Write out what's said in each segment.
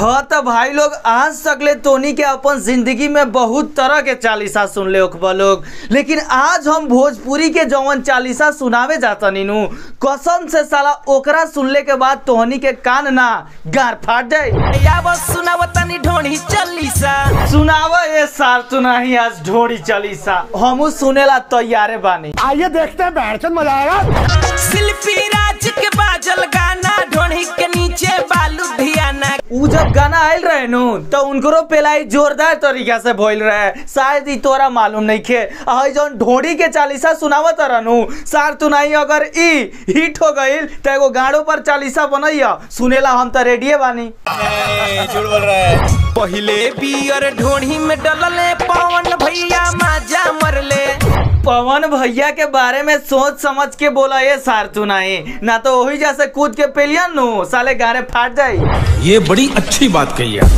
हाँ तो भाई लोग आज सकले तोनी के अपन जिंदगी में बहुत तरह के चालीसा सुन ले लोग, लेकिन आज हम भोजपुरी के जवन चालीसा सुनावे जाता नीनू कसम से साला ओकरा सुनले के बाद तोहनी के कान ना गार फाट जाए। सुनावतनी ढोड़ी चालीसा सुनाव ये सार तुनाही आज ढोड़ी चालीसा हमू सुनेला तैयारे बानी। आइए देखते हैं बैठन मजा आएगा। शिल्पी राज के बाजल गाना ढोड़ी के नीचे बालू धियाना। उ जब गाना आयल रहे नु तो उनको पेलाई जोरदार तरीका से भइल रहे, शायद ई तोरा मालूम नहीं खे। जौन ढोड़ी के चालीसा सुनावत रहनु सार तुनाई अगर ई हिट हो गईल तो एगो गाड़ो पर चालीसा बनैया सुनेला हम तो रेडियो बानी। झूठ बोल रहा है। पहले बियर ढोड़ी में डलले पवन भैया माजा मरले। पवन भैया के बारे में सोच समझ के बोला ये सार तुनाई, ना तो वही जैसे कूद के पेलियन नु साले गारे फाट जाये। ये बड़ी अच्छी बात कही है।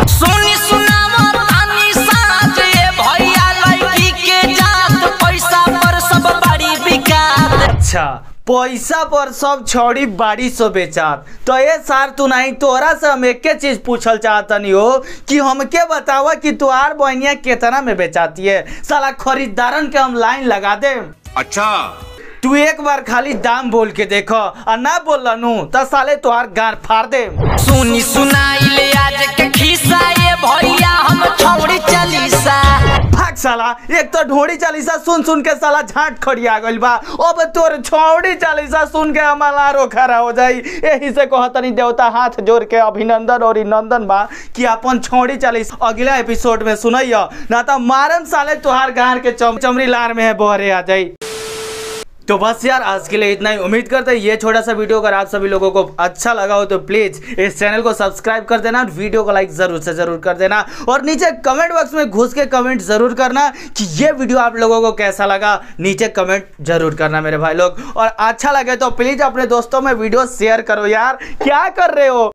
सोनी सुनावा तानी साज ये भैया लड़की के जात पैसा पर सब बड़ी बिकात। अच्छा पैसा पर सब छोड़ी बाड़ी सो बेचात। तो ये सार तू नहीं तोरा से हम एक चीज पूछल चाहतनी हो कि हमके बतावा कि तुहार बहनिया कितना में बेचाती है, साला खरीदारन के हम लाइन लगा दे। अच्छा तू एक बार खाली दाम बोल के देखो और ना बोल नु तो साले तुहार गार फाड़ दे। सुनी सुनाई ले आज के खिस्सा ये भैया हम छोड़ी चालीसा। भाग साला, एक तो ढोड़ी चालीसा सुन सुन के साला झाट खड़िया गइल बा, अब तोर छोड़ी चालीसा सुन के हमारा रो खड़ा हो जाई। यही से कहतनी देवता हाथ जोड़ के अभिनंदन और नंदन बा कि अपन छोड़ी चालीस अगला एपिसोड में सुनैया, ना तो मारन साले तुहार गार के चमड़ी लार में है बहरे आ जाई। तो बस यार आज के लिए इतना ही। उम्मीद करते हैं ये छोटा सा वीडियो अगर आप सभी लोगों को अच्छा लगा हो तो प्लीज इस चैनल को सब्सक्राइब कर देना, वीडियो को लाइक जरूर से जरूर कर देना और नीचे कमेंट बॉक्स में घुस के कमेंट जरूर करना कि ये वीडियो आप लोगों को कैसा लगा। नीचे कमेंट जरूर करना मेरे भाई लोग, और अच्छा लगे तो प्लीज अपने दोस्तों में वीडियो शेयर करो यार, क्या कर रहे हो।